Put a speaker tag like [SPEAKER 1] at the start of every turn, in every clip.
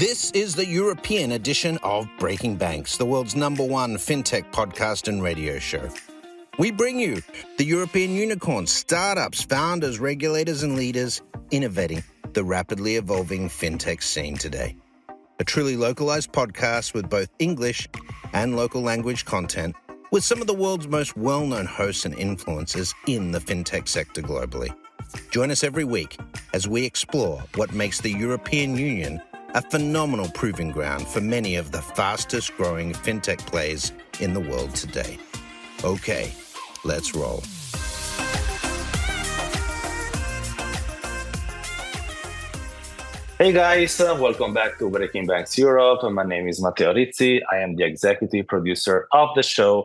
[SPEAKER 1] This is the European edition of Breaking Banks, the world's #1 fintech podcast and radio show. We bring you the European unicorns, startups, founders, regulators, and leaders innovating the rapidly evolving fintech scene today. A truly localized podcast with both English and local language content, with some of the world's most well-known hosts and influencers in the fintech sector globally. Join us every week as we explore what makes the European Union a phenomenal proving ground for many of the fastest growing fintech plays in the world today. Okay, let's roll.
[SPEAKER 2] Hey guys, welcome back to Breaking Banks Europe. My name is Matteo Rizzi. I am the executive producer of the show.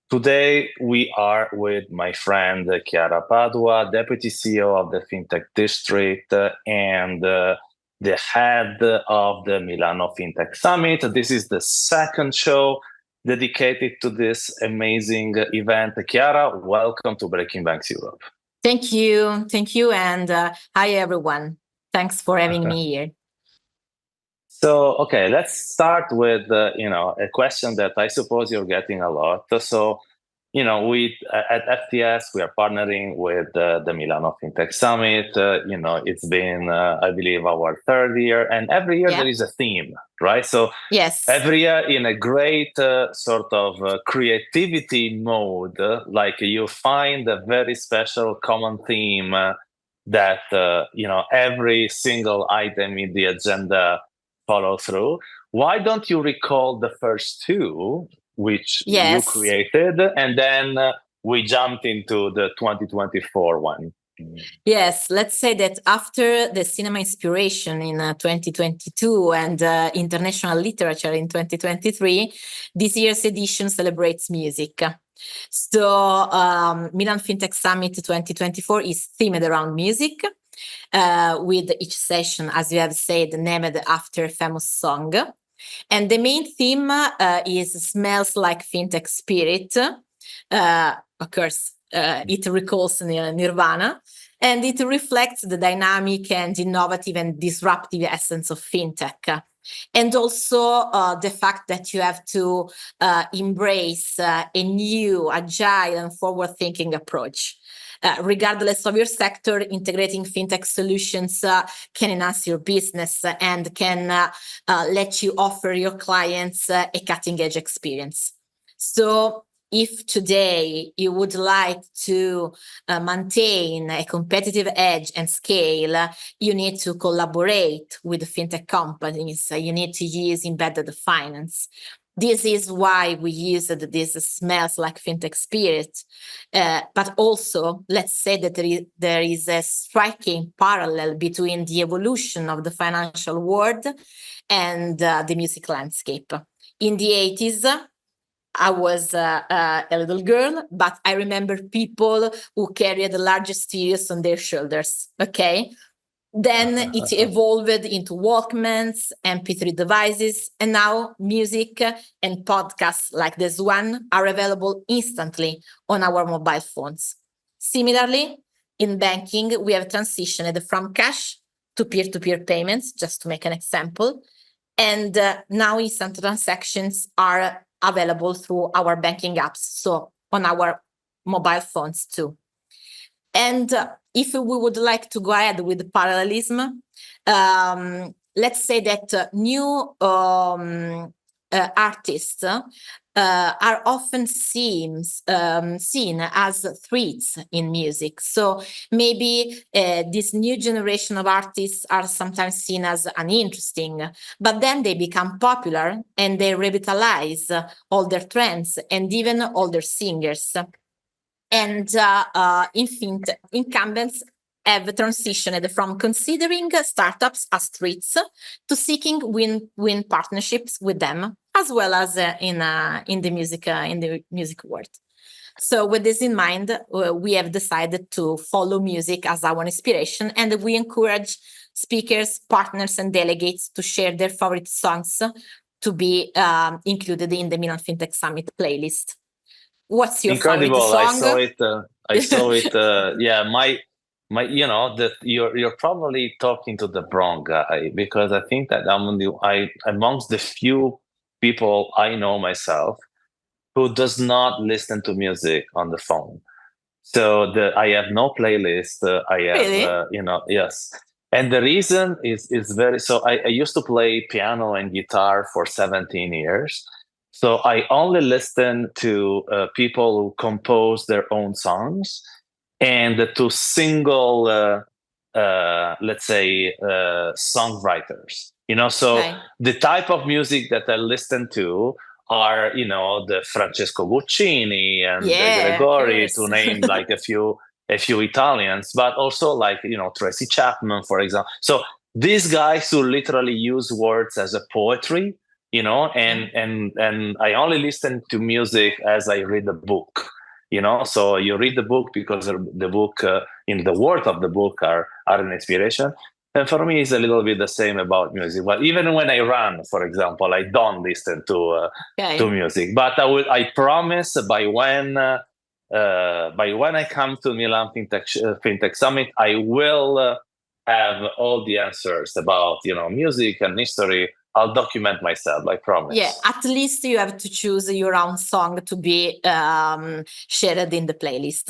[SPEAKER 2] Today, we are with my friend Chiara Padua, Deputy CEO of the Fintech District and the head of the Milan Fintech Summit. This is the second show dedicated to this amazing event. Chiara, welcome to Breaking Banks Europe.
[SPEAKER 3] Thank you, and hi everyone. Thanks for having me here.
[SPEAKER 2] So, okay, let's start with a question that I suppose you're getting a lot. So, we at FTS we are partnering with the Milan Fintech Summit. It's been I believe our third year, and every year there is a theme, right? So
[SPEAKER 3] yes,
[SPEAKER 2] every year in a great sort of creativity mode, like you find a very special common theme that every single item in the agenda follow through. Why don't you recall the first two, which you created, and then we jumped into the 2024 one?
[SPEAKER 3] Yes, let's say that after the cinema inspiration in 2022 and international literature in 2023, this year's edition celebrates music. So Milan Fintech Summit 2024 is themed around music, with each session, as you have said, named after a famous song. And the main theme is Smells Like Fintech Spirit. Of course, it recalls Nirvana, and it reflects the dynamic and innovative and disruptive essence of fintech. And also the fact that you have to embrace a new, agile, and forward-thinking approach. Regardless of your sector, integrating fintech solutions can enhance your business and can let you offer your clients a cutting-edge experience. So if today you would like to maintain a competitive edge and scale, you need to collaborate with fintech companies. You need to use embedded finance. This is why we use this Smells Like Fintech Spirit. But also, let's say that there is a striking parallel between the evolution of the financial world and the music landscape. In the 80s, I was a little girl, but I remember people who carried the largest stereos on their shoulders, okay? Then it evolved into Walkmans, MP3 devices, and now music and podcasts like this one are available instantly on our mobile phones. Similarly, in banking, we have transitioned from cash to peer-to-peer payments, just to make an example. And now instant transactions are available through our banking apps, so on our mobile phones too. And if we would like to go ahead with the parallelism, let's say that new artists are often seen as threats in music. So maybe this new generation of artists are sometimes seen as uninteresting, but then they become popular and they revitalize older trends and even older singers. And incumbents have transitioned from considering startups as threats to seeking win-win partnerships with them, as well as in the music world. So, with this in mind, we have decided to follow music as our inspiration, and we encourage speakers, partners, and delegates to share their favorite songs to be included in the Milan Fintech Summit playlist. What's your
[SPEAKER 2] Incredible
[SPEAKER 3] favorite song?
[SPEAKER 2] I saw it. Yeah, that you're probably talking to the wrong guy, because I think that amongst the few people I know myself who does not listen to music on the phone. So I have no playlist. I have,
[SPEAKER 3] Really?
[SPEAKER 2] yes. And the reason is very, so I used to play piano and guitar for 17 years. So I only listen to people who compose their own songs, and to single, let's say, songwriters. So
[SPEAKER 3] Okay.
[SPEAKER 2] the type of music that I listen to are, the Francesco Guccini and the
[SPEAKER 3] Yeah, of
[SPEAKER 2] Gregori, to
[SPEAKER 3] course.
[SPEAKER 2] name like a few Italians, but also like, Tracy Chapman, for example. So these guys who literally use words as a poetry, and I only listen to music as I read a book. So you read the book because the book, in the words of the book, are an inspiration. And for me, it's a little bit the same about music. But even when I run, for example, I don't listen to
[SPEAKER 3] Okay.
[SPEAKER 2] music. But I promise, by when I come to Milan Fintech Summit, I will have all the answers about music and history. I'll document myself, I promise.
[SPEAKER 3] Yeah, at least you have to choose your own song to be shared in the playlist.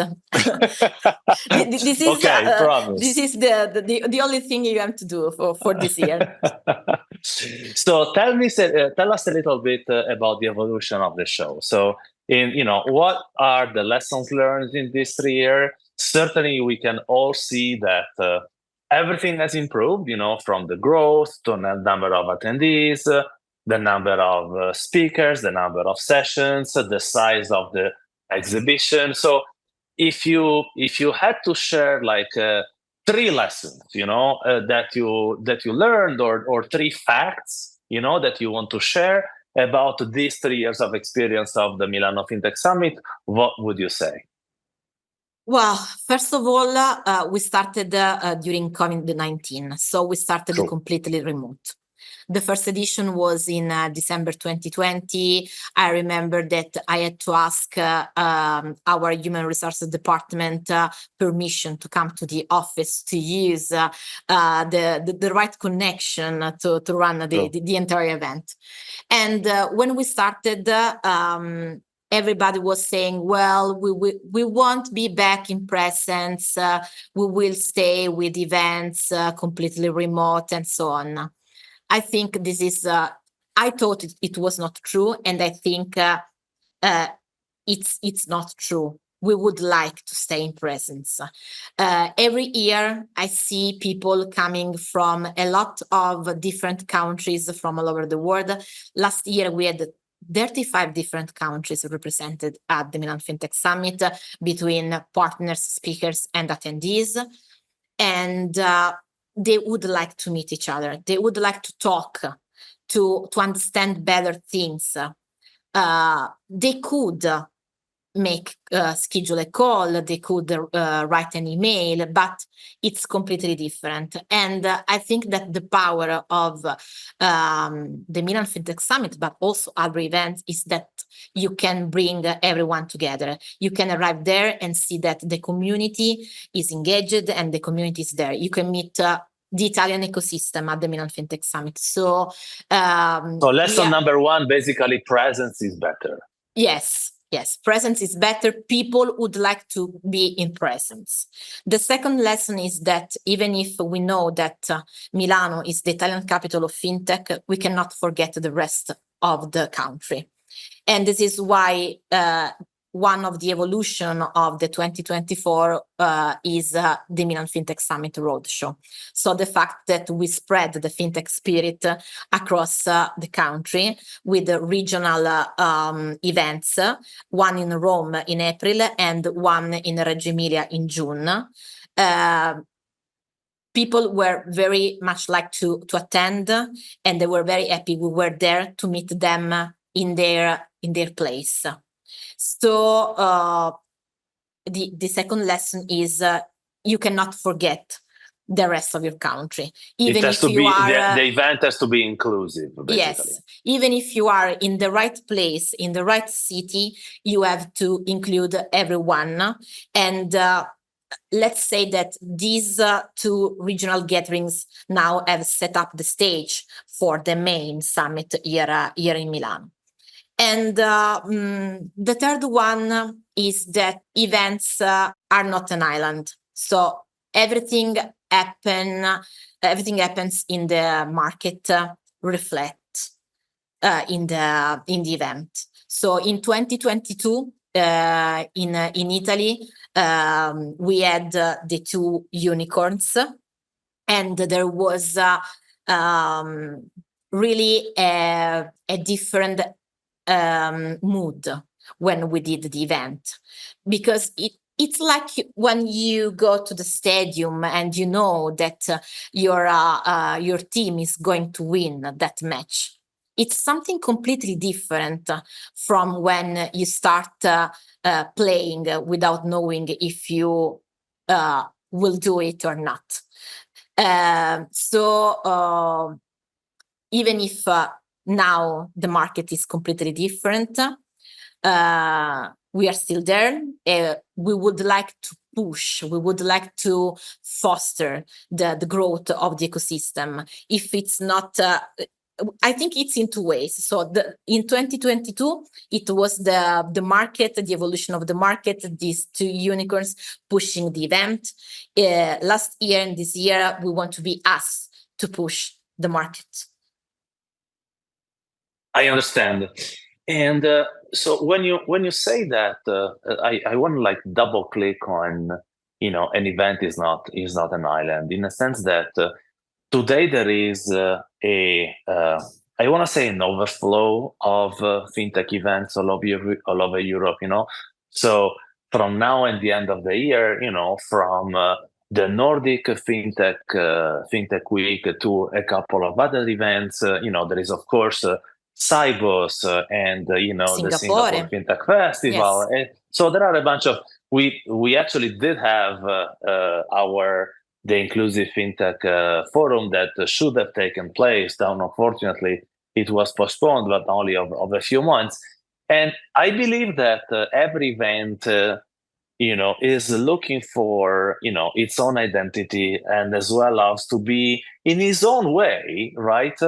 [SPEAKER 3] This is
[SPEAKER 2] Okay, promise.
[SPEAKER 3] this is the only thing you have to do for this year.
[SPEAKER 2] So tell us a little bit about the evolution of the show. So, what are the lessons learned in this 3 year? Certainly, we can all see that everything has improved. From the growth to the number of attendees, the number of speakers, the number of sessions, the size of the exhibition. So, if you had to share like 3 lessons, that you learned, or 3 facts, that you want to share about these 3 years of experience of the Milano Fintech Summit, what would you say?
[SPEAKER 3] Well, first of all, we started during COVID-19, so we started
[SPEAKER 2] True.
[SPEAKER 3] completely remote. The first edition was in December 2020. I remember that I had to ask our human resources department permission to come to the office to use the right connection to run the entire event. And when we started, everybody was saying, well, we won't be back in presence. We will stay with events completely remote and so on. I think this is, I thought it was not true. And I think it's not true. We would like to stay in presence. Every year, I see people coming from a lot of different countries from all over the world. Last year, we had 35 different countries represented at the Milan Fintech Summit, between partners, speakers, and attendees. And they would like to meet each other. They would like to talk, to understand better things. They could schedule a call, they could write an email, but it's completely different. And I think that the power of the Milan Fintech Summit, but also other events, is that you can bring everyone together. You can arrive there and see that the community is engaged and the community is there. You can meet the Italian ecosystem at the Milan Fintech Summit. So
[SPEAKER 2] lesson number 1, basically, presence is better.
[SPEAKER 3] Yes, presence is better. People would like to be in presence. The second lesson is that even if we know that Milano is the Italian capital of fintech, we cannot forget the rest of the country. And this is why one of the evolution of the 2024 is the Milan Fintech Summit Roadshow. So the fact that we spread the fintech spirit across the country with regional events, one in Rome in April and one in Reggio Emilia in June. People were very much like to attend, and they were very happy we were there to meet them in their place. So the second lesson is you cannot forget the rest of your country. Even if you are,
[SPEAKER 2] the event has to be inclusive, basically.
[SPEAKER 3] Yes, even if you are in the right place, in the right city, you have to include everyone. And let's say that these two regional gatherings now have set up the stage for the main summit here in Milan. And the third one is that events are not an island. So everything happens in the market reflect in the event. So in 2022, in Italy, we had the two unicorns, and there was really a different mood when we did the event, because it's like when you go to the stadium and you know that your team is going to win that match. It's something completely different from when you start playing without knowing if you will do it or not. So even if now the market is completely different, we are still there. We would like to push, we would like to foster the growth of the ecosystem. If it's not, I think it's in two ways. So in 2022, it was the market, the evolution of the market, these two unicorns pushing the event. Last year and this year, we want to be us to push the market.
[SPEAKER 2] I understand. And so when you say that, I want to like double click on, an event is not an island, in a sense that today there is I want to say an overflow of fintech events all over Europe. So from now and the end of the year, from the Nordic fintech week to a couple of other events, there is of course Cybos and the Singapore Fintech Festival.
[SPEAKER 3] Yes.
[SPEAKER 2] And so there are a bunch of we actually did have the Inclusive Fintech Forum that should have taken place. Down, unfortunately, it was postponed, but only of a few months. And I believe that every event, is looking for, its own identity, and as well as to be in his own way, right?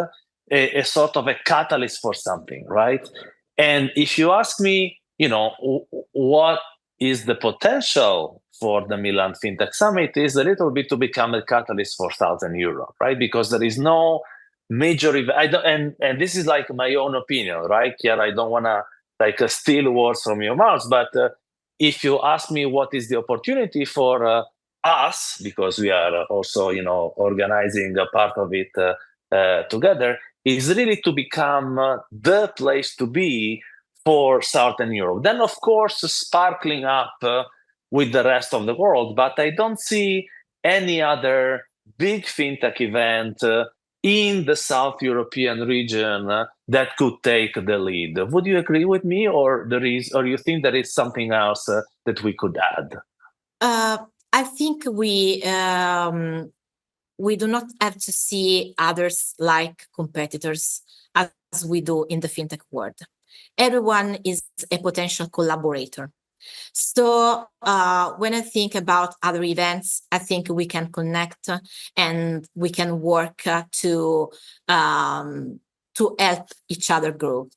[SPEAKER 2] A sort of a catalyst for something, right? And if you ask me, what is the potential for the Milan Fintech Summit, is a little bit to become a catalyst for Southern Europe, right? Because there is no major event. And this is like my own opinion, right, Chiara? I don't want to steal words from your mouth, but if you ask me what is the opportunity for us, because we are also, organizing a part of it together, is really to become the place to be for Southern Europe. Then, of course, sparkling up with the rest of the world. But I don't see any other big fintech event in the South European region that could take the lead. Would you agree with me, or you think there is something else that we could add?
[SPEAKER 3] I think we do not have to see others like competitors as we do in the fintech world. Everyone is a potential collaborator. So when I think about other events, I think we can connect and we can work to help each other grow.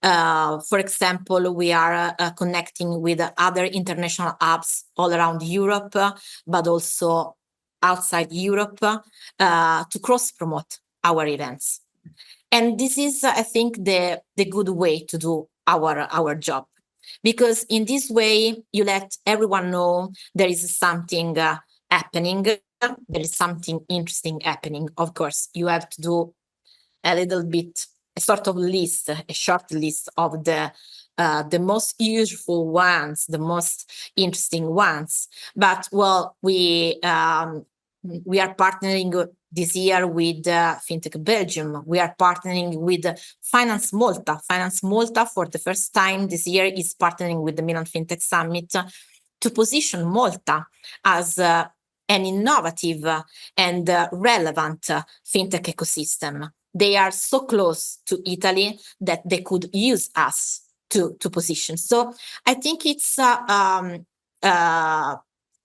[SPEAKER 3] For example, we are connecting with other international hubs all around Europe, but also outside Europe to cross-promote our events. And this is, I think, the good way to do our job. Because in this way, you let everyone know there is something happening, there is something interesting happening. Of course, you have to do a little bit, a sort of list, a short list of the most useful ones, the most interesting ones. But well, we are partnering this year with Fintech Belgium. We are partnering with Finance Malta. Finance Malta, for the first time this year, is partnering with the Milan Fintech Summit to position Malta as an innovative and relevant fintech ecosystem. They are so close to Italy that they could use us to position. So I think it's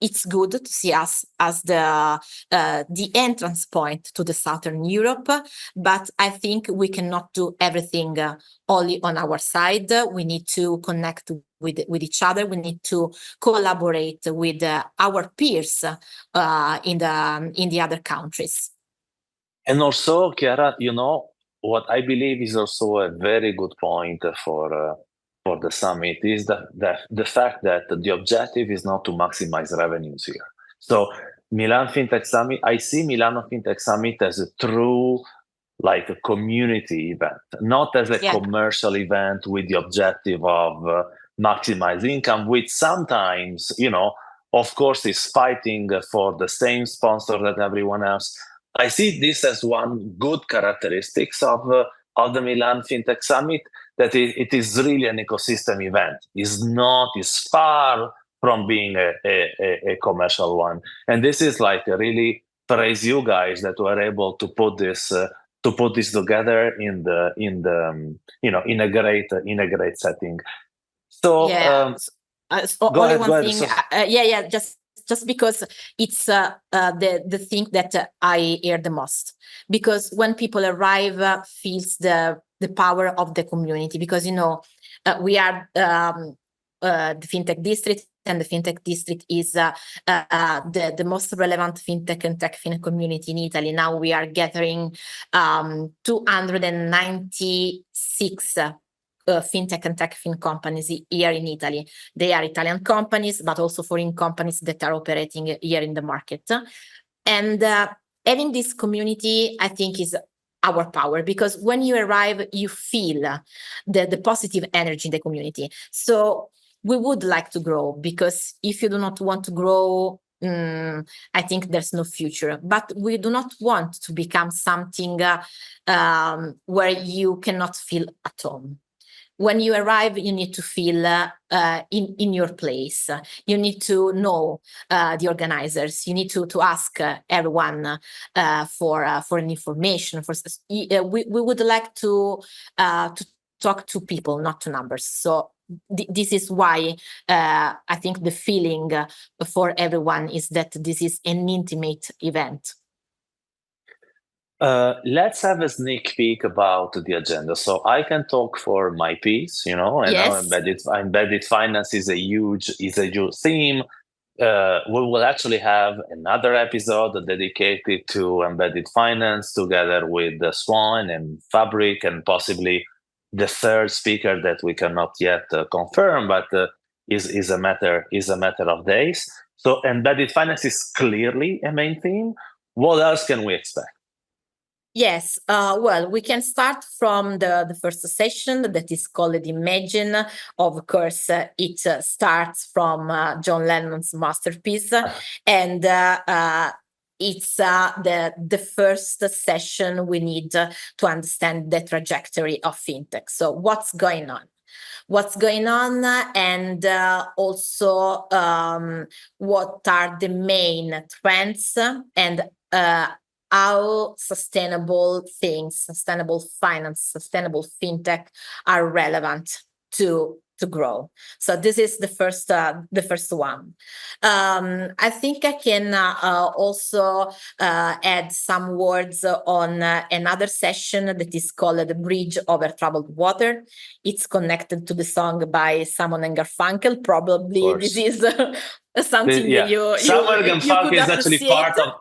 [SPEAKER 3] it's good to see us as the entrance point to the Southern Europe, but I think we cannot do everything only on our side. We need to connect with each other. We need to collaborate with our peers in the other countries.
[SPEAKER 2] And also, Chiara, what I believe is also a very good point for the summit is the fact that the objective is not to maximize revenues here. So Milan Fintech Summit, I see Milano Fintech Summit as a true like a community event, not as a commercial event with the objective of maximize income, which sometimes, of course, is fighting for the same sponsor that everyone else. I see this as one good characteristics of the Milan Fintech Summit, that it is really an ecosystem event. Is far from being a commercial one. And this is like really praise you guys that were able to put this together in a great setting. So go
[SPEAKER 3] only
[SPEAKER 2] ahead,
[SPEAKER 3] one thing. Just because it's the thing that I hear the most, because when people arrive, feels the power of the community, because we are the Fintech District, and the Fintech District is the most relevant fintech and techfin community in Italy. Now we are gathering 296 fintech and techfin companies here in Italy. They are Italian companies, but also foreign companies that are operating here in the market. And having this community, I think, is our power, because when you arrive, you feel the positive energy in the community. So we would like to grow, because if you do not want to grow, I think there's no future. But we do not want to become something where you cannot feel at home. When you arrive, you need to feel in your place. You need to know the organizers. You need to ask everyone for an information. We would like to talk to people, not to numbers. So this is why I think the feeling for everyone is that this is an intimate event.
[SPEAKER 2] Let's have a sneak peek about the agenda. So I can talk for my piece, and now embedded finance is a huge theme. We will actually have another episode dedicated to embedded finance, together with Swan and Fabric, and possibly the third speaker that we cannot yet confirm, but is a matter of days. So embedded finance is clearly a main theme. What else can we expect?
[SPEAKER 3] Yes, well, we can start from the first session that is called Imagine. Of course, it starts from John Lennon's masterpiece, and it's the first session we need to understand the trajectory of fintech. So what's going on? And also what are the main trends, and how sustainable finance, sustainable fintech are relevant to grow. So this is the first one. I think I can also add some words on another session that is called The Bridge Over Troubled Water. It's connected to the song by Simon and Garfunkel. Probably this is something that you
[SPEAKER 2] Simon and Garfunkel is actually
[SPEAKER 3] appreciate.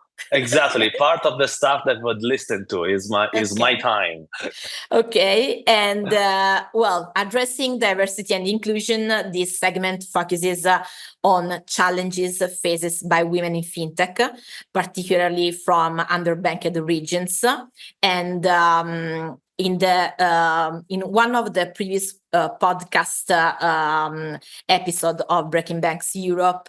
[SPEAKER 2] part of the stuff that would listen to is my time.
[SPEAKER 3] Okay, and well, addressing diversity and inclusion, this segment focuses on challenges faced by women in fintech, particularly from underbanked regions. And in one of the previous podcast episode of Breaking Banks Europe,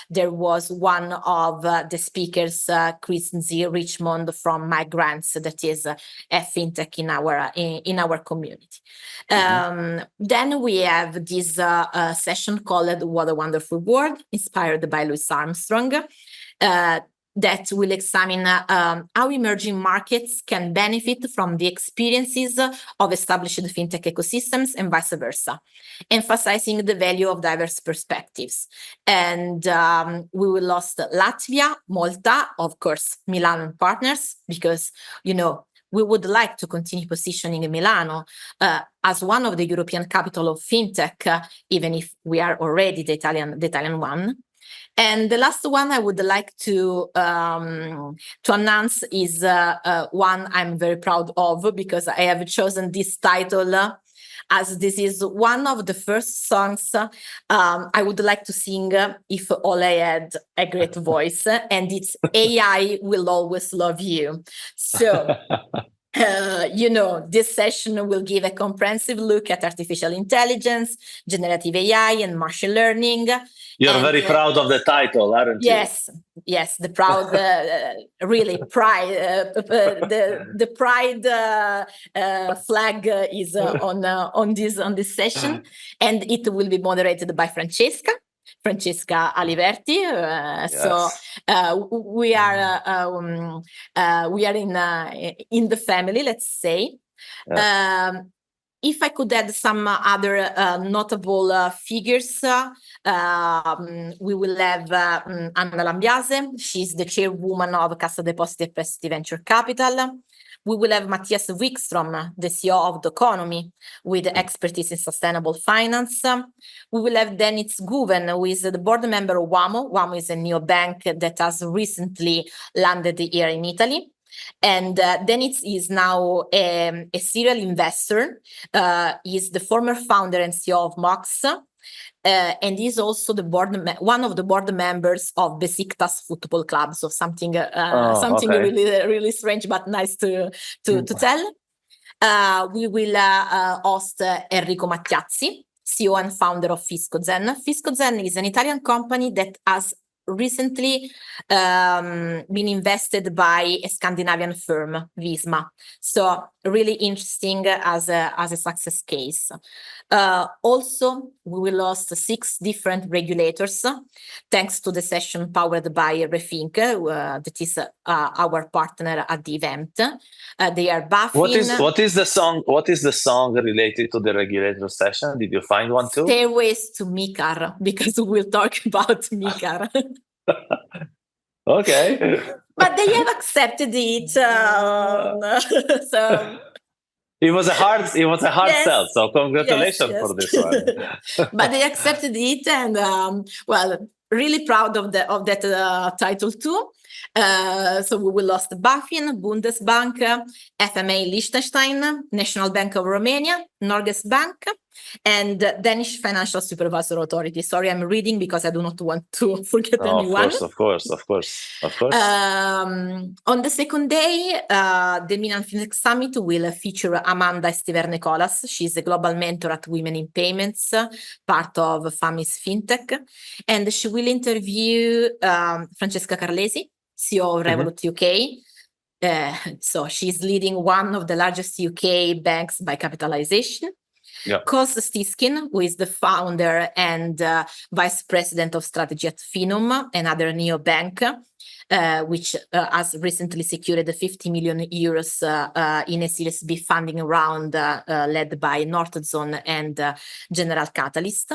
[SPEAKER 3] there was one of the speakers, Chris Z. Richmond from Migrants, that is a fintech in our community. Then we have this that will examine how emerging markets can benefit from the experiences of established fintech ecosystems and vice versa, emphasizing the value of diverse perspectives. And we will host Latvia, Malta, of course, Milan partners, because, we would like to continue positioning Milano as one of the European capital of fintech, even if we are already the Italian one. And the last one I would like to announce is one I'm very proud of, because I have chosen this title as this is one of the first songs I would like to sing if all I had a great voice, and it's AI Will Always Love You. So, this session will give a comprehensive look at artificial intelligence, generative AI, and machine learning.
[SPEAKER 2] You're very proud of the title, aren't you?
[SPEAKER 3] Yes, the proud, really pride. The pride flag is on this session, and it will be moderated by Francesca Aliverti.
[SPEAKER 2] Yes.
[SPEAKER 3] So we are in the family, let's say. Yeah. If I could add some other notable figures, we will have Anna Lambiase. She's the chairwoman of Cassa Depositi e Prestiti Venture Capital. We will have Matthias Wikström, the CEO of The Economy, with expertise in sustainable finance. We will have Dennis Guven, who is the board member of WAMO. WAMO is a neobank that has recently landed here in Italy. And Dennis is now a serial investor. He's the former founder and CEO of Mox. And he's also one of the board members of Besiktas Football Club. So something really, really strange, but nice to tell. We will host Enrico Mattiazzi, CEO and founder of FiscoZen. FiscoZen is an Italian company that has recently been invested by a Scandinavian firm, Visma. So really interesting as a success case. Also, we will host 6 different regulators, thanks to the session powered by Refink, that is our partner at the event. They are BaFin.
[SPEAKER 2] What is the song? What is the song related to the regulator session? Did you find one too?
[SPEAKER 3] Stairways to MiCAR, because we'll talk about MiCAR.
[SPEAKER 2] Okay.
[SPEAKER 3] But they have accepted it. So
[SPEAKER 2] it was a hard sell. So congratulations for this one.
[SPEAKER 3] But they accepted it, and really proud of that title too. So we will host BaFin, Bundesbank, FMA Liechtenstein, National Bank of Romania, Norges Bank, and Danish Financial Supervisor Authority. Sorry, I'm reading because I do not want to forget anyone.
[SPEAKER 2] Of course.
[SPEAKER 3] On the second day, the Milan Fintech Summit will feature Amanda Estiver-Nicolas. She's a global mentor at Women in Payments, part of FAMIS Fintech. And she will interview Francesca Carlesi, CEO of Revolut UK. So she's leading one of the largest UK banks by capitalization.
[SPEAKER 2] Yeah.
[SPEAKER 3] Kos Stiskin, who is the founder and vice president of strategy at Finum, another neobank, which has recently secured 50 million euros in a Series B funding round led by Northzone and General Catalyst.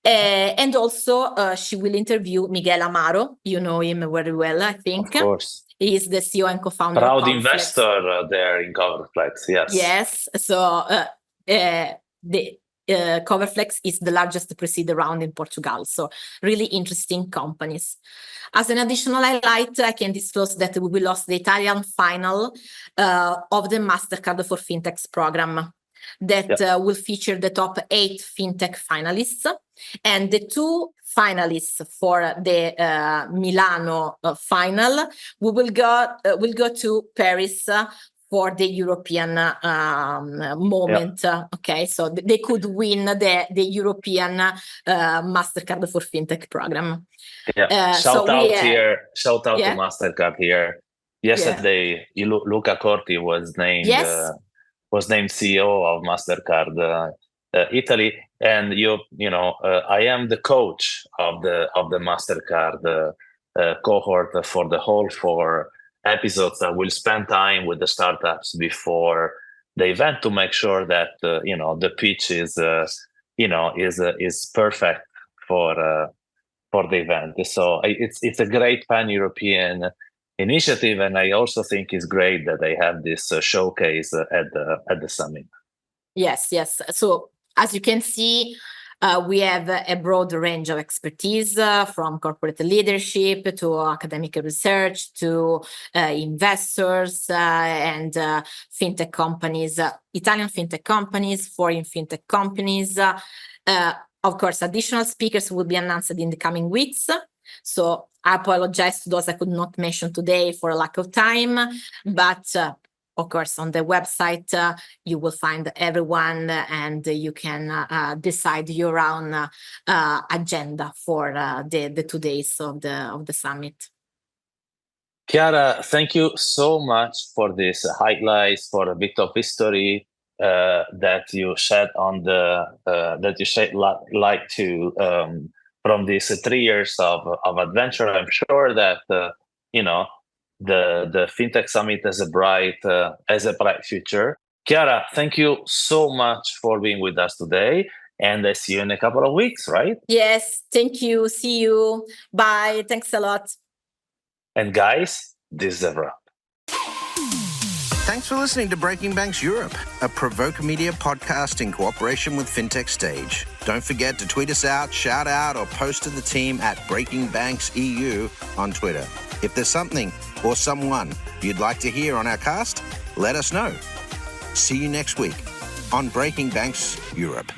[SPEAKER 3] And also, she will interview Miguel Amaro. You know him very well, I think.
[SPEAKER 2] Of course.
[SPEAKER 3] He is the CEO and co-founder
[SPEAKER 2] Proud
[SPEAKER 3] of Coverflex.
[SPEAKER 2] Investor there in Coverflex, yes.
[SPEAKER 3] Yes, so the Coverflex is the largest pre-seed round in Portugal. So really interesting companies. As an additional highlight, I can disclose that we will host the Italian final of the MasterCard for Fintechs program that will feature the top 8 fintech finalists, and the 2 finalists for the Milano final. We will go to Paris for the European moment. Okay, so they could win the European MasterCard for Fintech program.
[SPEAKER 2] Yeah. Shout out to MasterCard here. Yesterday, Luca Corti was named CEO of MasterCard Italy, and I am the coach of the MasterCard cohort for the whole 4 episodes that will spend time with the startups before the event to make sure that the pitch is perfect for the event. So it's a great pan-European initiative, and I also think it's great that they have this showcase at the summit.
[SPEAKER 3] Yes. So as you can see, we have a broad range of expertise from corporate leadership to academic research to investors and fintech companies, Italian fintech companies, foreign fintech companies. Of course, additional speakers will be announced in the coming weeks. So I apologize to those I could not mention today for a lack of time, but of course, on the website, you will find everyone and you can decide your own agenda for the 2 days of the summit.
[SPEAKER 2] Chiara, thank you so much for this highlights, for a bit of history that you shed light to from these 3 years of adventure. I'm sure that the Fintech Summit has a bright future. Chiara, thank you so much for being with us today, and I see you in a couple of weeks, right?
[SPEAKER 3] Yes, thank you. See you. Bye. Thanks a lot.
[SPEAKER 2] And guys, this is a wrap.
[SPEAKER 1] Thanks for listening to Breaking Banks Europe, a Provoke Media podcast in cooperation with Fintech Stage. Don't forget to tweet us out, shout out, or post to the team at Breaking Banks EU on Twitter. If there's something or someone you'd like to hear on our cast, let us know. See you next week on Breaking Banks Europe.